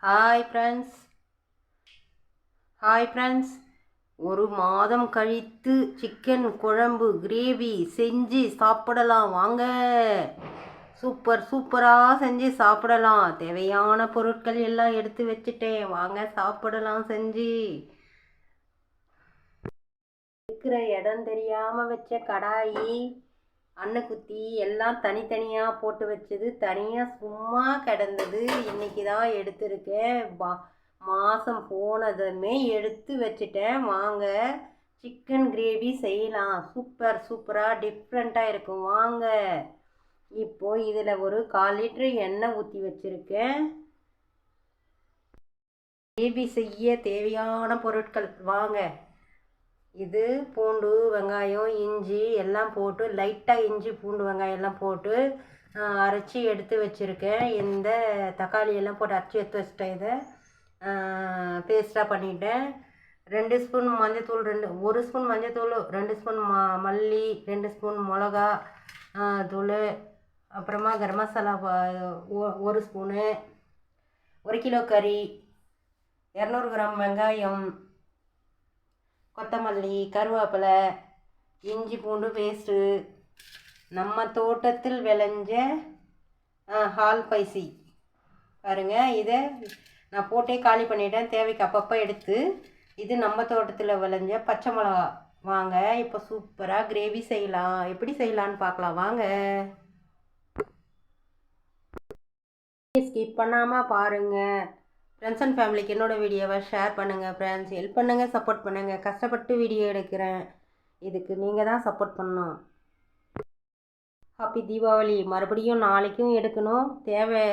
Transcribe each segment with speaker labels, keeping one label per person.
Speaker 1: Hi friends. ஒரு மாதம் கழித்து சிக்கன் குழம்பு கிரேவி செஞ்சு சாப்பிடலாம் வாங்க. சூப்பராக செஞ்சு சாப்பிடலாம். தேவையான பொருட்கள் எல்லாம் எடுத்து வச்சுட்டேன், வாங்க சாப்பிடலாம். செஞ்சு இருக்கிற இடம் தெரியாமல் வச்ச கடாயி, அன்னைக்குத்தி எல்லாம் தனித்தனியாக போட்டு வச்சது தனியாக சும்மா கிடந்தது. இன்னைக்கு தான் எடுத்திருக்கேன். மாதம் போனதுமே எடுத்து வச்சுட்டேன். வாங்க சிக்கன் கிரேவி செய்யலாம். சூப்பராக டிஃப்ரெண்ட்டாக இருக்கும். வாங்க. இப்போது இதில் ஒரு 1/4 லிட்டரு எண்ணெய் ஊற்றி வச்சுருக்கேன். கிரேவி செய்ய தேவையான பொருட்கள் வாங்க. இது பூண்டு, வெங்காயம், இஞ்சி எல்லாம் போட்டு லைட்டாக இஞ்சி பூண்டு வெங்காயம் எல்லாம் போட்டு அரைச்சி எடுத்து வச்சுருக்கேன். இந்த தக்காளி எல்லாம் போட்டு அரைச்சி எடுத்து வச்சுட்டேன். இதை பேஸ்ட்டாக பண்ணிட்டேன். 2 ஸ்பூன் மஞ்சத்தூள், 1 ஸ்பூன் மஞ்சத்தூள், 2 ஸ்பூன் மல்லி, 2 ஸ்பூன் மிளகா தூள், அப்புறமா கரம் மசாலா 1 ஸ்பூனு, 1 கிலோ கறி, 200 கிராம் வெங்காயம், கொத்தமல்லி, கருவேப்பிலை, இஞ்சி பூண்டு பேஸ்ட்டு, நம்ம தோட்டத்தில் விளைஞ்ச ஹால் பைசி பாருங்கள். இதை நான் போட்டே காலி பண்ணிட்டேன். தேவைக்கு அப்பப்போ எடுத்து. இது நம்ம தோட்டத்தில் விளைஞ்ச பச்சை மிளகா. வாங்க இப்போ சூப்பராக கிரேவி செய்யலாம். எப்படி செய்யலான்னு பார்க்கலாம் வாங்க. ஸ்கிப் பண்ணாமல் பாருங்கள். ஃப்ரெண்ட்ஸ் அண்ட் ஃபேமிலிக்கு என்னோடய வீடியோவை ஷேர் பண்ணுங்கள். ஃப்ரெண்ட்ஸ் ஹெல்ப் பண்ணுங்கள், சப்போர்ட் பண்ணுங்கள். கஷ்டப்பட்டு வீடியோ எடுக்கிறேன், இதுக்கு நீங்கள் தான் சப்போர்ட் பண்ணணும். ஹாப்பி தீபாவளி. மறுபடியும் நாளைக்கும் எடுக்கணும். தேவை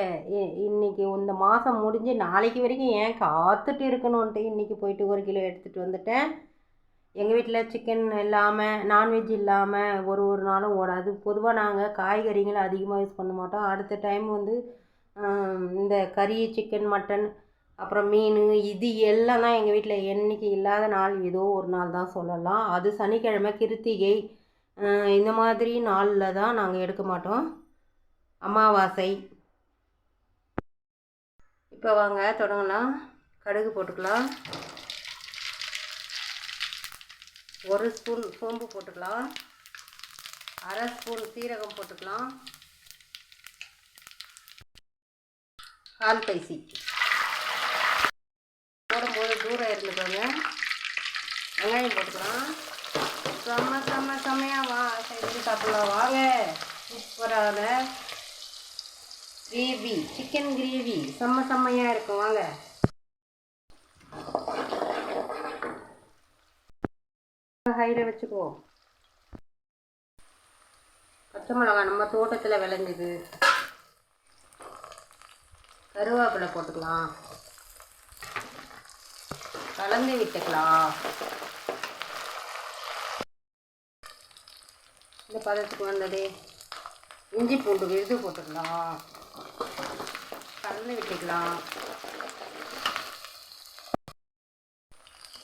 Speaker 1: இன்றைக்கி இந்த மாதம் முடிஞ்சு நாளைக்கு வரைக்கும் ஏன் காத்துட்டு இருக்கணும்ன்ட்டு இன்றைக்கி போயிட்டு 1 கிலோ எடுத்துகிட்டு வந்துட்டேன். எங்கள் வீட்டில் சிக்கன் இல்லாமல், நான்வெஜ் இல்லாமல் ஒரு நாளும் ஓடாது. பொதுவாக நாங்கள் காய்கறிகளை அதிகமாக யூஸ் பண்ண மாட்டோம். அடுத்த டைம் இந்த கறி, சிக்கன், மட்டன், அப்புறம் மீன், இது எல்லாம் தான் எங்கள் வீட்டில். என்றைக்கு இல்லாத நாள் ஏதோ ஒரு நாள் தான் சொல்லலாம். அது சனிக்கிழமை, கிருத்திகை, இந்த மாதிரி நாளில் தான் நாங்கள் எடுக்க மாட்டோம். அமாவாசை. இப்போ வாங்க தொடங்கலாம். கடுகு போட்டுக்கலாம். 1 ஸ்பூன் சோம்பு போட்டுக்கலாம். 1/2 ஸ்பூன் சீரகம் போட்டுக்கலாம். ஹால் பைசி போடும்போது தூரம் இருந்துக்கோங்க. வெங்காயம் போட்டுக்கலாம். செம்மையாக செஞ்சு சாப்பிடலாம் வாங்க. சூப்பரான கிரேவி, சிக்கன் கிரேவி செம்மையாக இருக்கும். வாங்க. ஹையில் வச்சுக்குவோம். பச்சை மிளகாய் நம்ம தோட்டத்தில் விளைஞ்சுது. கருவேப்பிலை போட்டுக்கலாம். கலந்து விட்டுக்கலாம். இந்த பதத்துக்கு வந்தது இஞ்சி பூண்டு விழுது போட்டுக்கலாம். கலந்து விட்டுக்கலாம்.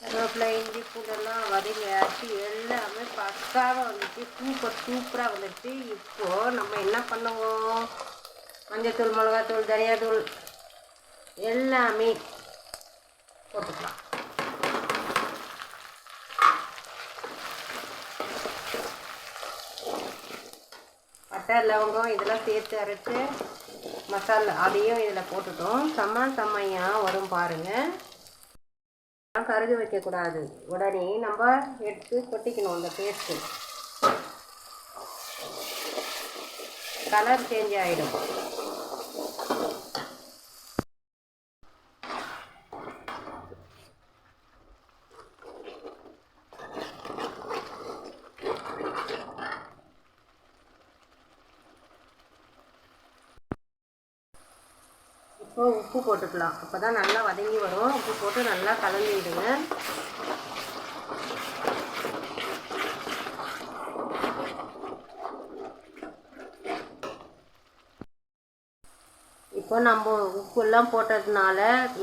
Speaker 1: கருவேப்பிலை, இஞ்சி பூண்டெல்லாம் வதங்கியாச்சு. எல்லாமே பக்காவாக வந்துச்சு. சூப்பராக வந்துச்சு. இப்போது நம்ம என்ன பண்ணுவோம்? மஞ்சத்தூள், மிளகாத்தூள், தனியாத்தூள் எல்லாமே போட்டுக்கலாம். பட்டை, லவங்கம் இதெல்லாம் சேர்த்து அரைச்சி மசாலா அதையும் இதில் போட்டுட்டோம். செம்மையாக வரும் பாருங்கள். கருகு வைக்கக்கூடாது. உடனே நம்ம எடுத்து கொட்டிக்கணும். இந்த பேஸ்ட்டு கலர் சேஞ்ச் ஆகிடும். இப்போ உப்பு போட்டுக்கலாம். அப்போ தான் நல்லா வதங்கி வரும். உப்பு போட்டு நல்லா கலந்து விடுங்க. இப்போ நம்ம உப்புலாம் போட்டதுனால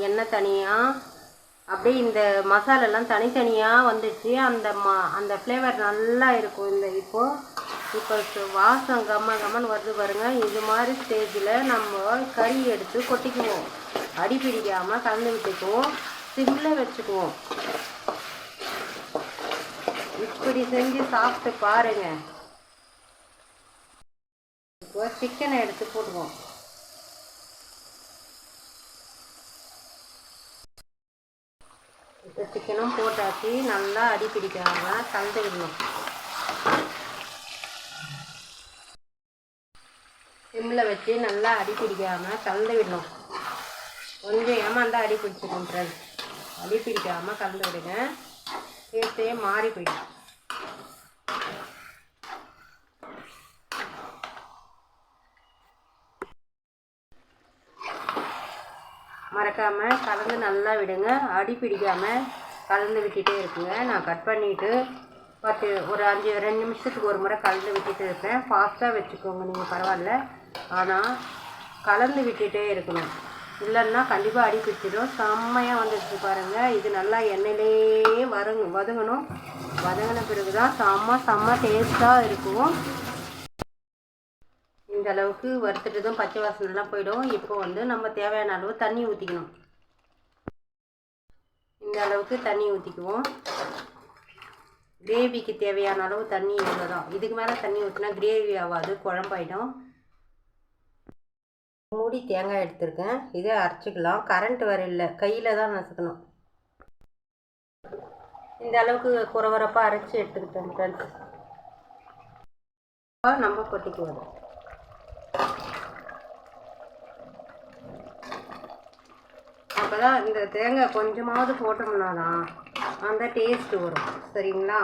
Speaker 1: எண்ணெய் தனியாக அப்படியே இந்த மசாலெல்லாம் தனித்தனியாக வந்துடுச்சு. அந்த ஃப்ளேவர் நல்லா இருக்கும். இப்போ வாசம் கம்மன்னு வருது பாருங்கள். இது மாதிரி ஸ்டேஜில் நம்ம கறி எடுத்து கொட்டிக்குவோம். அடி பிடிக்காமல் கலந்து விட்டுக்குவோம். சிம்மில் வச்சுக்குவோம். இப்படி செஞ்சு சாப்பிட்டு பாருங்கள். இப்போ சிக்கனை எடுத்து போட்டுக்குவோம். இப்போ சிக்கனும் போட்டாச்சு. நல்லா அடி பிடிக்காமல் கலந்து விடணும். சிம்மில் வச்சு நல்லா அடி பிடிக்காமல் கலந்து விடணும். கொஞ்சம் ஏமாந்தால் அடி பிடிச்சிடும் ஃப்ரெண்ட்ஸ். அடி பிடிக்காமல் கலந்து விடுங்க. டேஸ்ட்டே மாறி போயிடும். மறக்காமல் கலந்து நல்லா விடுங்க. அடி பிடிக்காமல் கலந்து விட்டுட்டே இருக்குங்க. நான் கட் பண்ணிவிட்டு ஒரு 2 நிமிஷத்துக்கு ஒரு முறை கலந்து விட்டுட்டு இருப்பேன். ஃபாஸ்ட்டாக வச்சுக்கோங்க நீங்கள், பரவாயில்ல. ஆனால் கலந்து விட்டுட்டே இருக்கணும். இல்லைன்னா கண்டிப்பாக அடி பிடிச்சிடும். செம்மையாக வந்துடுச்சு பாருங்கள். இது நல்லா எண்ணெயிலே வதங்கணும். வதங்கின பிறகு தான் செம்ம டேஸ்ட்டாக இருக்கும். இந்த அளவுக்கு வறுத்துட்டதும் பச்சை வாசனைலாம் போயிடும். இப்போ நம்ம தேவையான அளவு தண்ணி ஊற்றிக்கணும். இந்த அளவுக்கு தண்ணி ஊற்றிக்குவோம். கிரேவிக்கு தேவையான அளவு தண்ணி இவ்வளோ தான். இதுக்கு மேலே தண்ணி ஊற்றினா கிரேவி ஆகாது, குழம்பாயிடும். மூடி தேங்காய் எடுத்துருக்கேன். இதை அரைச்சிக்கலாம். கரண்ட் வர இல்லை, கையில் தான் நசுக்கணும். இந்த அளவுக்கு குறவரப்பாக அரைச்சி எடுத்துக்கிட்டேன் ஃப்ரெண்ட்ஸ். நம்ம கொட்டிக்குவோம். அப்போ தான் இந்த தேங்காய் கொஞ்சமாவது போட்டோம்னா தான் அந்த டேஸ்ட்டு வரும். சரிங்களா?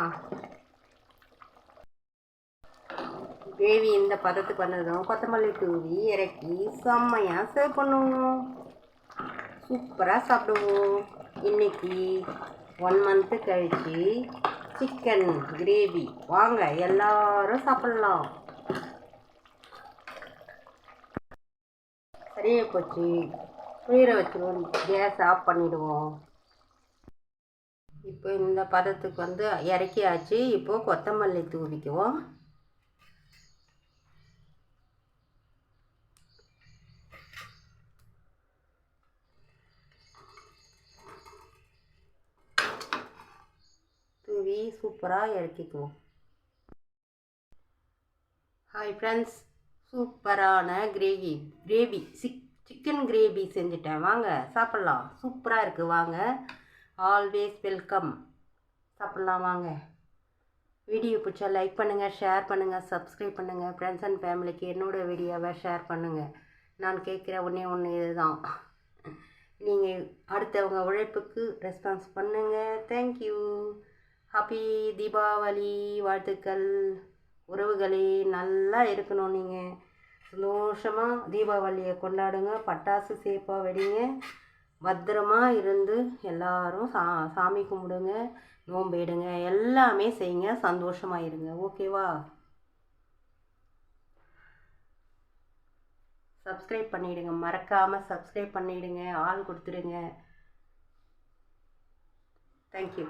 Speaker 1: கிரேவி இந்த பதத்துக்கு வந்ததும் கொத்தமல்லி தூவி இறக்கி செம்மையாக சர்வ் பண்ணுவோம். சூப்பராக சாப்பிடுவோம். இன்றைக்கி 1 மந்த்து கழித்து சிக்கன் கிரேவி. வாங்க எல்லாரும் சாப்பிட்லாம். சரியாக போச்சு. குளிர வச்சுருவோம். கேஸ் ஆஃப் பண்ணிவிடுவோம். இப்போ இந்த பதத்துக்கு இறக்கியாச்சு. இப்போது கொத்தமல்லி தூவிக்குவோம். தூவி சூப்பராக இறக்கிக்குவோம். ஹாய் ஃப்ரெண்ட்ஸ், சூப்பரான கிரேவி சிக்கன் கிரேவி செஞ்சுட்டேன். வாங்க சாப்பிட்லாம். சூப்பராக இருக்குது. வாங்க, ஆல்வேஸ் வெல்கம். சாப்பிட்லாம் வாங்க. வீடியோ பிடிச்சா லைக் பண்ணுங்கள், ஷேர் பண்ணுங்கள், சப்ஸ்கிரைப் பண்ணுங்கள். ஃப்ரெண்ட்ஸ் அண்ட் ஃபேமிலிக்கு என்னோடய வீடியோவை ஷேர் பண்ணுங்கள். நான் கேட்குற ஒன்று இதுதான். நீங்கள் அடுத்தவங்க உழைப்புக்கு ரெஸ்பான்ஸ் பண்ணுங்கள். தேங்க்யூ. ஹாப்பி தீபாவளி வாழ்த்துக்கள். உறவுகளே, நல்லா இருக்கணும். நீங்கள் சந்தோஷமாக தீபாவளியை கொண்டாடுங்க. பட்டாசு சேஃபாக வெடிங்க. பத்திரமா இருந்து எல்லாரும் சாமி கும்பிடுங்க, நோம்பிடுங்க, எல்லாமே செய்யுங்க. சந்தோஷமாக இருங்க. ஓகேவா? சப்ஸ்கிரைப் பண்ணிவிடுங்க. மறக்காமல் சப்ஸ்கிரைப் பண்ணிவிடுங்க. ஆள் கொடுத்துடுங்க. தேங்க்யூ.